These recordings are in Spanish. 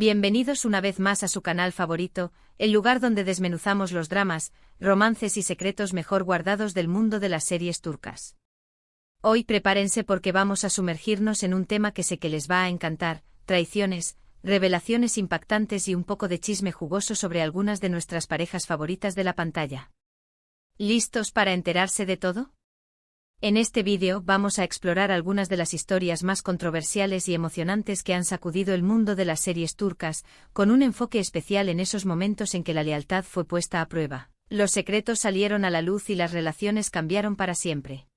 Bienvenidos una vez más a su canal favorito, el lugar donde desmenuzamos los dramas, romances y secretos mejor guardados del mundo de las series turcas. Hoy prepárense porque vamos a sumergirnos en un tema que sé que les va a encantar: traiciones, revelaciones impactantes y un poco de chisme jugoso sobre algunas de nuestras parejas favoritas de la pantalla. ¿Listos para enterarse de todo? En este vídeo vamos a explorar algunas de las historias más controversiales y emocionantes que han sacudido el mundo de las series turcas, con un enfoque especial en esos momentos en que la lealtad fue puesta a prueba. Los secretos salieron a la luz y las relaciones cambiaron para siempre.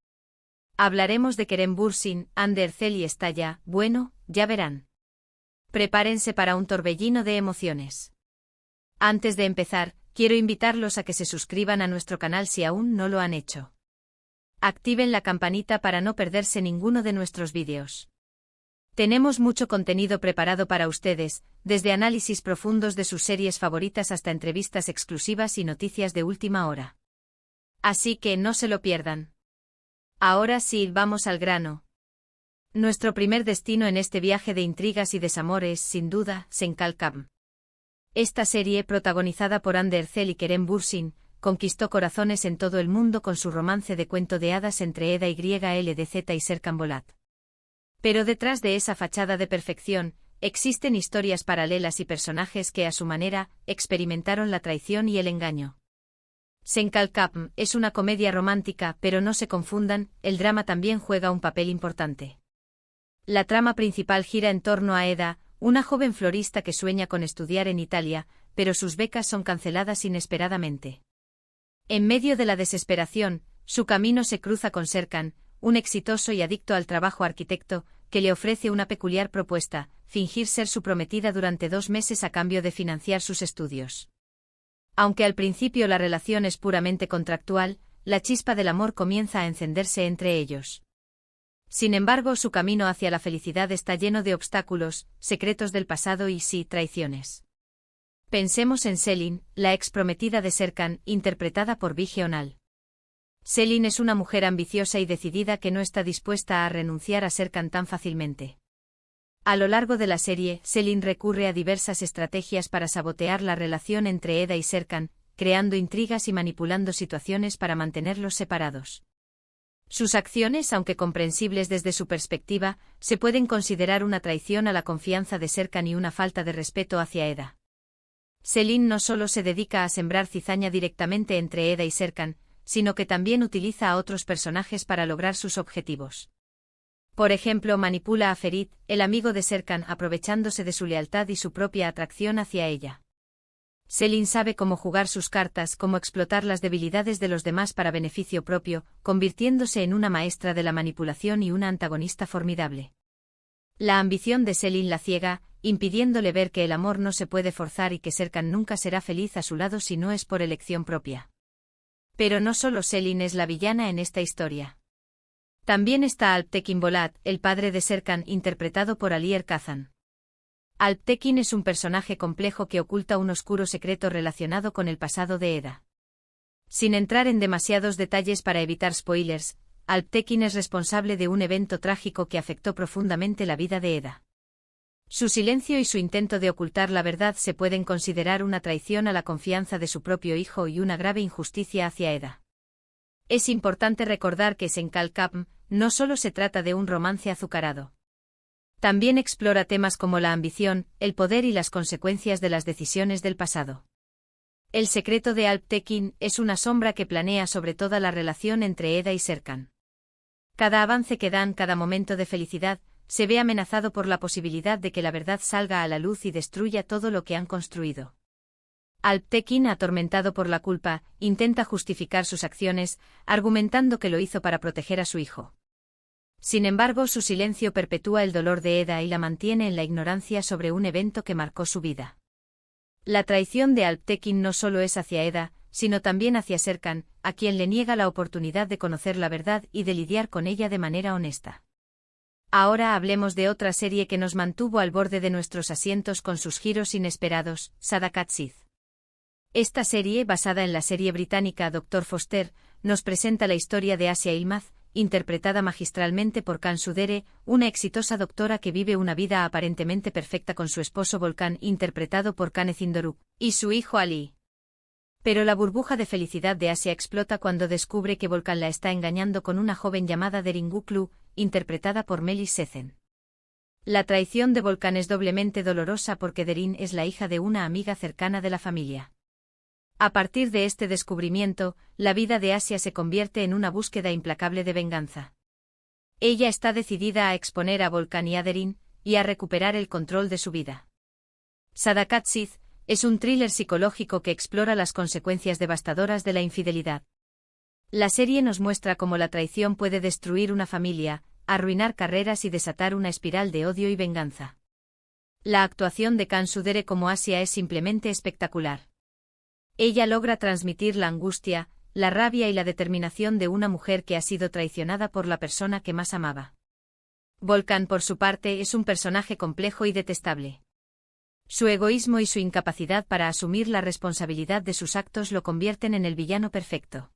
Hablaremos de Kerem Bürsin, Hande Erçel y Estalla, bueno, ya verán. Prepárense para un torbellino de emociones. Antes de empezar, quiero invitarlos a que se suscriban a nuestro canal si aún no lo han hecho. Activen la campanita para no perderse ninguno de nuestros vídeos. Tenemos mucho contenido preparado para ustedes, desde análisis profundos de sus series favoritas hasta entrevistas exclusivas y noticias de última hora. Así que no se lo pierdan. Ahora sí, vamos al grano. Nuestro primer destino en este viaje de intrigas y desamor es, sin duda, Çenkalkapı. Esta serie, protagonizada por Hande Erçel y Kerem Bürsin, conquistó corazones en todo el mundo con su romance de cuento de hadas entre Eda YLDZ y Serkan Bolat. Pero detrás de esa fachada de perfección, existen historias paralelas y personajes que a su manera, experimentaron la traición y el engaño. Çenkalkapı es una comedia romántica, pero no se confundan, el drama también juega un papel importante. La trama principal gira en torno a Eda, una joven florista que sueña con estudiar en Italia, pero sus becas son canceladas inesperadamente. En medio de la desesperación, su camino se cruza con Serkan, un exitoso y adicto al trabajo arquitecto, que le ofrece una peculiar propuesta: fingir ser su prometida durante 2 meses a cambio de financiar sus estudios. Aunque al principio la relación es puramente contractual, la chispa del amor comienza a encenderse entre ellos. Sin embargo, su camino hacia la felicidad está lleno de obstáculos, secretos del pasado y sí, traiciones. Pensemos en Selin, la ex prometida de Serkan, interpretada por Bige Onal. Selin es una mujer ambiciosa y decidida que no está dispuesta a renunciar a Serkan tan fácilmente. A lo largo de la serie, Selin recurre a diversas estrategias para sabotear la relación entre Eda y Serkan, creando intrigas y manipulando situaciones para mantenerlos separados. Sus acciones, aunque comprensibles desde su perspectiva, se pueden considerar una traición a la confianza de Serkan y una falta de respeto hacia Eda. Selin no solo se dedica a sembrar cizaña directamente entre Eda y Serkan, sino que también utiliza a otros personajes para lograr sus objetivos. Por ejemplo, manipula a Ferit, el amigo de Serkan, aprovechándose de su lealtad y su propia atracción hacia ella. Selin sabe cómo jugar sus cartas, cómo explotar las debilidades de los demás para beneficio propio, convirtiéndose en una maestra de la manipulación y una antagonista formidable. La ambición de Selin la ciega, impidiéndole ver que el amor no se puede forzar y que Serkan nunca será feliz a su lado si no es por elección propia. Pero no solo Selin es la villana en esta historia. También está Alptekin Bolat, el padre de Serkan, interpretado por Ali Erkazan. Alptekin es un personaje complejo que oculta un oscuro secreto relacionado con el pasado de Eda. Sin entrar en demasiados detalles para evitar spoilers, Alptekin es responsable de un evento trágico que afectó profundamente la vida de Eda. Su silencio y su intento de ocultar la verdad se pueden considerar una traición a la confianza de su propio hijo y una grave injusticia hacia Eda. Es importante recordar que Çenkalkapı no solo se trata de un romance azucarado. También explora temas como la ambición, el poder y las consecuencias de las decisiones del pasado. El secreto de Alptekin es una sombra que planea sobre toda la relación entre Eda y Serkan. Cada avance que dan, cada momento de felicidad, se ve amenazado por la posibilidad de que la verdad salga a la luz y destruya todo lo que han construido. Alptekin, atormentado por la culpa, intenta justificar sus acciones, argumentando que lo hizo para proteger a su hijo. Sin embargo, su silencio perpetúa el dolor de Eda y la mantiene en la ignorancia sobre un evento que marcó su vida. La traición de Alptekin no solo es hacia Eda, sino también hacia Serkan, a quien le niega la oportunidad de conocer la verdad y de lidiar con ella de manera honesta. Ahora hablemos de otra serie que nos mantuvo al borde de nuestros asientos con sus giros inesperados, Sadakatsizh. Esta serie, basada en la serie británica Dr. Foster, nos presenta la historia de Asia Yılmaz, interpretada magistralmente por Can Sudere, una exitosa doctora que vive una vida aparentemente perfecta con su esposo Volkan, interpretado por Kanezin Doruk, y su hijo Ali. Pero la burbuja de felicidad de Asia explota cuando descubre que Volkan la está engañando con una joven llamada Derin Guklu, interpretada por Melis Sezen. La traición de Volkan es doblemente dolorosa porque Derin es la hija de una amiga cercana de la familia. A partir de este descubrimiento, la vida de Asia se convierte en una búsqueda implacable de venganza. Ella está decidida a exponer a Volkan y a Derin, y a recuperar el control de su vida. Sadakat Sith es un thriller psicológico que explora las consecuencias devastadoras de la infidelidad. La serie nos muestra cómo la traición puede destruir una familia, arruinar carreras y desatar una espiral de odio y venganza. La actuación de Can Sudere como Asia es simplemente espectacular. Ella logra transmitir la angustia, la rabia y la determinación de una mujer que ha sido traicionada por la persona que más amaba. Volkan, por su parte, es un personaje complejo y detestable. Su egoísmo y su incapacidad para asumir la responsabilidad de sus actos lo convierten en el villano perfecto.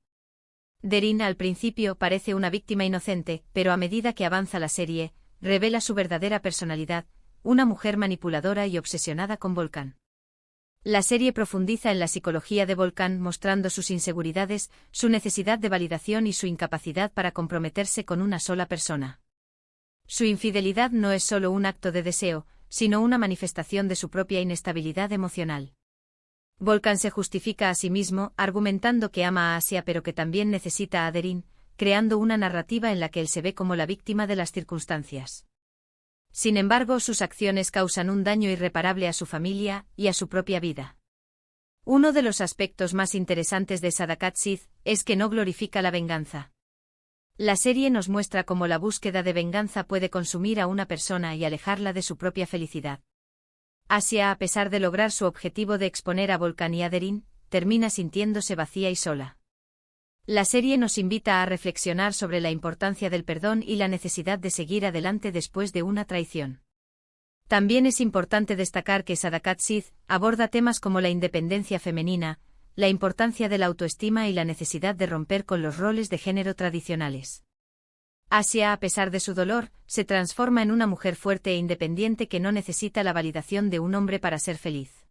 Derin al principio parece una víctima inocente, pero a medida que avanza la serie, revela su verdadera personalidad, una mujer manipuladora y obsesionada con Volkan. La serie profundiza en la psicología de Volkan, mostrando sus inseguridades, su necesidad de validación y su incapacidad para comprometerse con una sola persona. Su infidelidad no es solo un acto de deseo, sino una manifestación de su propia inestabilidad emocional. Volkan se justifica a sí mismo, argumentando que ama a Asia pero que también necesita a Derin, creando una narrativa en la que él se ve como la víctima de las circunstancias. Sin embargo, sus acciones causan un daño irreparable a su familia y a su propia vida. Uno de los aspectos más interesantes de Sadakat Sith es que no glorifica la venganza. La serie nos muestra cómo la búsqueda de venganza puede consumir a una persona y alejarla de su propia felicidad. Asia, a pesar de lograr su objetivo de exponer a Volkan y a Derin, termina sintiéndose vacía y sola. La serie nos invita a reflexionar sobre la importancia del perdón y la necesidad de seguir adelante después de una traición. También es importante destacar que Sadakat Sith aborda temas como la independencia femenina, la importancia de la autoestima y la necesidad de romper con los roles de género tradicionales. Asia, a pesar de su dolor, se transforma en una mujer fuerte e independiente que no necesita la validación de un hombre para ser feliz.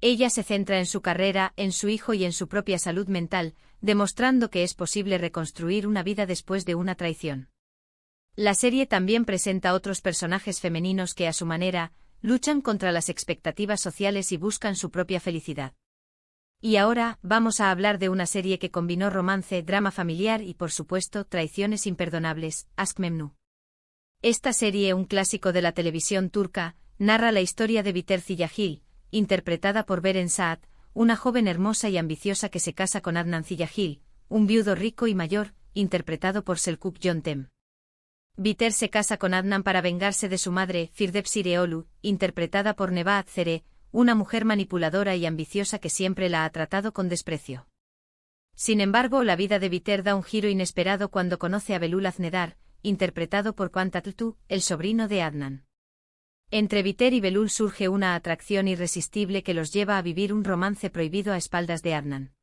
Ella se centra en su carrera, en su hijo y en su propia salud mental, demostrando que es posible reconstruir una vida después de una traición. La serie también presenta otros personajes femeninos que, a su manera, luchan contra las expectativas sociales y buscan su propia felicidad. Y ahora, vamos a hablar de una serie que combinó romance, drama familiar y, por supuesto, traiciones imperdonables, Aşk Memnu. Esta serie, un clásico de la televisión turca, narra la historia de Biter Ziyagil, interpretada por Beren Saat, una joven hermosa y ambiciosa que se casa con Adnan Ziyagil, un viudo rico y mayor, interpretado por Selçuk Yöntem. Biter se casa con Adnan para vengarse de su madre, Firdevs Ireolu, interpretada por Nebahat Zere, una mujer manipuladora y ambiciosa que siempre la ha tratado con desprecio. Sin embargo, la vida de Biter da un giro inesperado cuando conoce a Belul Aznedar, interpretado por Kaan Tatlıtuğ, el sobrino de Adnan. Entre Biter y Belul surge una atracción irresistible que los lleva a vivir un romance prohibido a espaldas de Adnan.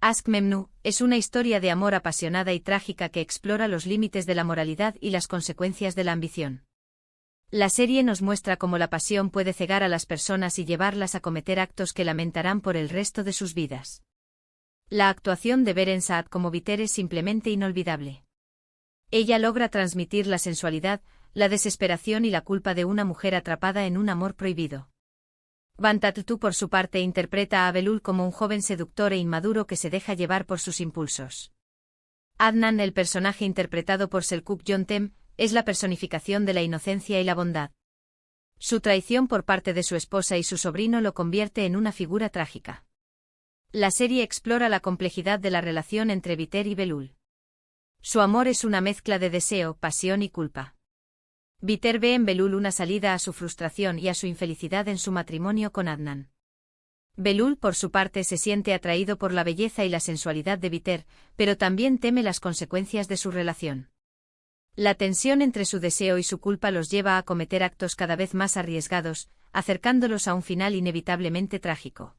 Aşk Memnu es una historia de amor apasionada y trágica que explora los límites de la moralidad y las consecuencias de la ambición. La serie nos muestra cómo la pasión puede cegar a las personas y llevarlas a cometer actos que lamentarán por el resto de sus vidas. La actuación de Beren Saat como Biter es simplemente inolvidable. Ella logra transmitir la sensualidad, la desesperación y la culpa de una mujer atrapada en un amor prohibido. Kaan Tatlıtuğ, por su parte, interpreta a Belul como un joven seductor e inmaduro que se deja llevar por sus impulsos. Adnan, el personaje interpretado por Selçuk Yöntem, es la personificación de la inocencia y la bondad. Su traición por parte de su esposa y su sobrino lo convierte en una figura trágica. La serie explora la complejidad de la relación entre Biter y Belul. Su amor es una mezcla de deseo, pasión y culpa. Biter ve en Belul una salida a su frustración y a su infelicidad en su matrimonio con Adnan. Belul, por su parte, se siente atraído por la belleza y la sensualidad de Biter, pero también teme las consecuencias de su relación. La tensión entre su deseo y su culpa los lleva a cometer actos cada vez más arriesgados, acercándolos a un final inevitablemente trágico.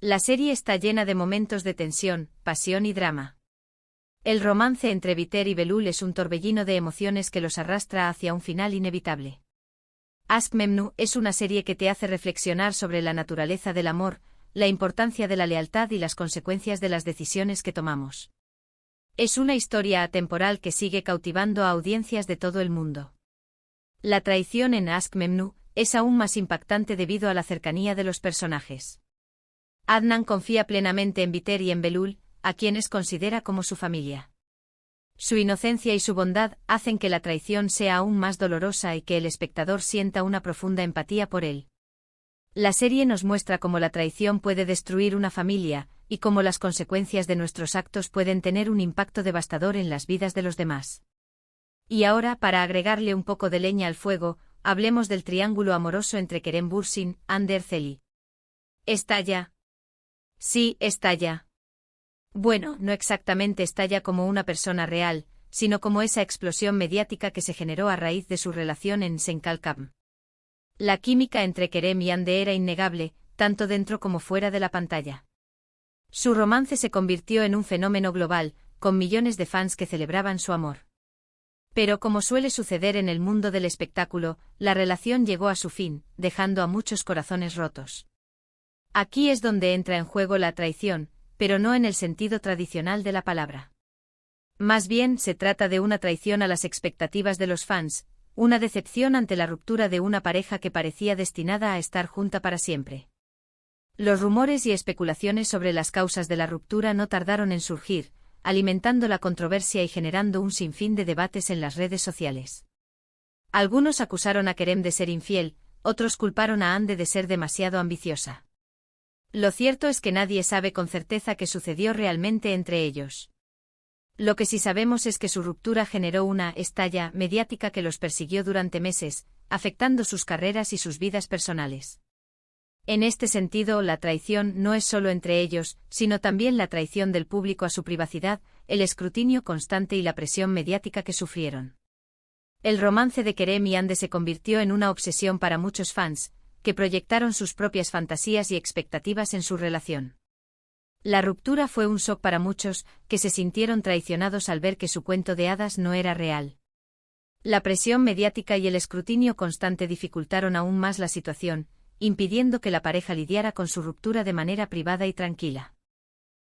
La serie está llena de momentos de tensión, pasión y drama. El romance entre Viter y Belul es un torbellino de emociones que los arrastra hacia un final inevitable. Aşk Memnu es una serie que te hace reflexionar sobre la naturaleza del amor, la importancia de la lealtad y las consecuencias de las decisiones que tomamos. Es una historia atemporal que sigue cautivando a audiencias de todo el mundo. La traición en Aşk Memnu es aún más impactante debido a la cercanía de los personajes. Adnan confía plenamente en Viter y en Belul, a quienes considera como su familia. Su inocencia y su bondad hacen que la traición sea aún más dolorosa y que el espectador sienta una profunda empatía por él. La serie nos muestra cómo la traición puede destruir una familia, y cómo las consecuencias de nuestros actos pueden tener un impacto devastador en las vidas de los demás. Y ahora, para agregarle un poco de leña al fuego, hablemos del triángulo amoroso entre Kerem Bürsin, Hande Erçel. ¿Estalla? Sí, estalla. Bueno, no exactamente estalla como una persona real, sino como esa explosión mediática que se generó a raíz de su relación en Senkalkam. La química entre Kerem y Hande era innegable, tanto dentro como fuera de la pantalla. Su romance se convirtió en un fenómeno global, con millones de fans que celebraban su amor. Pero como suele suceder en el mundo del espectáculo, la relación llegó a su fin, dejando a muchos corazones rotos. Aquí es donde entra en juego la traición, pero no en el sentido tradicional de la palabra. Más bien se trata de una traición a las expectativas de los fans, una decepción ante la ruptura de una pareja que parecía destinada a estar junta para siempre. Los rumores y especulaciones sobre las causas de la ruptura no tardaron en surgir, alimentando la controversia y generando un sinfín de debates en las redes sociales. Algunos acusaron a Kerem de ser infiel, otros culparon a Hande de ser demasiado ambiciosa. Lo cierto es que nadie sabe con certeza qué sucedió realmente entre ellos. Lo que sí sabemos es que su ruptura generó una estalla mediática que los persiguió durante meses, afectando sus carreras y sus vidas personales. En este sentido, la traición no es solo entre ellos, sino también la traición del público a su privacidad, el escrutinio constante y la presión mediática que sufrieron. El romance de Kerem y Hande se convirtió en una obsesión para muchos fans, que proyectaron sus propias fantasías y expectativas en su relación. La ruptura fue un shock para muchos, que se sintieron traicionados al ver que su cuento de hadas no era real. La presión mediática y el escrutinio constante dificultaron aún más la situación, impidiendo que la pareja lidiara con su ruptura de manera privada y tranquila.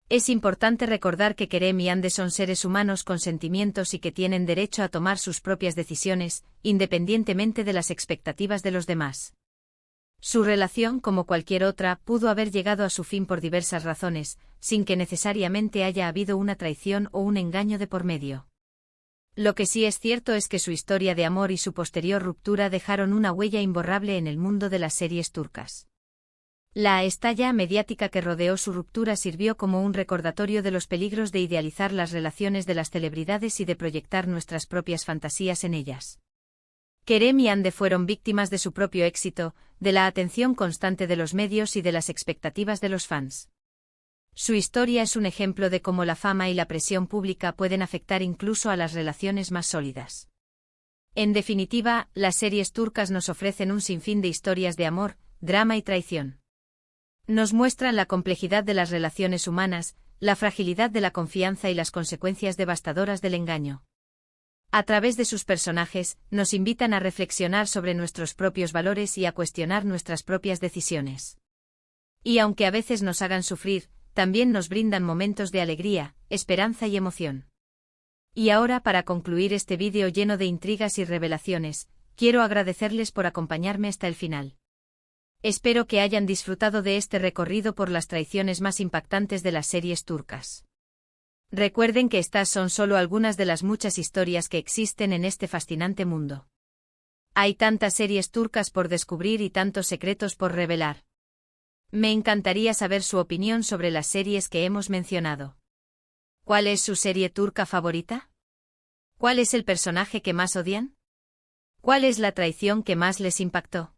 Es importante recordar que Kerem y Hande son seres humanos con sentimientos y que tienen derecho a tomar sus propias decisiones, independientemente de las expectativas de los demás. Su relación, como cualquier otra, pudo haber llegado a su fin por diversas razones, sin que necesariamente haya habido una traición o un engaño de por medio. Lo que sí es cierto es que su historia de amor y su posterior ruptura dejaron una huella imborrable en el mundo de las series turcas. La estalla mediática que rodeó su ruptura sirvió como un recordatorio de los peligros de idealizar las relaciones de las celebridades y de proyectar nuestras propias fantasías en ellas. Kerem y Hande fueron víctimas de su propio éxito, de la atención constante de los medios y de las expectativas de los fans. Su historia es un ejemplo de cómo la fama y la presión pública pueden afectar incluso a las relaciones más sólidas. En definitiva, las series turcas nos ofrecen un sinfín de historias de amor, drama y traición. Nos muestran la complejidad de las relaciones humanas, la fragilidad de la confianza y las consecuencias devastadoras del engaño. A través de sus personajes, nos invitan a reflexionar sobre nuestros propios valores y a cuestionar nuestras propias decisiones. Y aunque a veces nos hagan sufrir, también nos brindan momentos de alegría, esperanza y emoción. Y ahora, para concluir este vídeo lleno de intrigas y revelaciones, quiero agradecerles por acompañarme hasta el final. Espero que hayan disfrutado de este recorrido por las traiciones más impactantes de las series turcas. Recuerden que estas son solo algunas de las muchas historias que existen en este fascinante mundo. Hay tantas series turcas por descubrir y tantos secretos por revelar. Me encantaría saber su opinión sobre las series que hemos mencionado. ¿Cuál es su serie turca favorita? ¿Cuál es el personaje que más odian? ¿Cuál es la traición que más les impactó?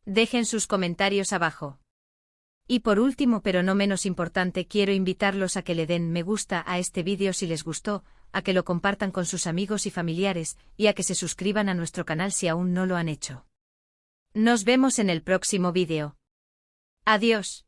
Dejen sus comentarios abajo. Y por último, pero no menos importante, quiero invitarlos a que le den me gusta a este vídeo si les gustó, a que lo compartan con sus amigos y familiares, y a que se suscriban a nuestro canal si aún no lo han hecho. Nos vemos en el próximo vídeo. Adiós.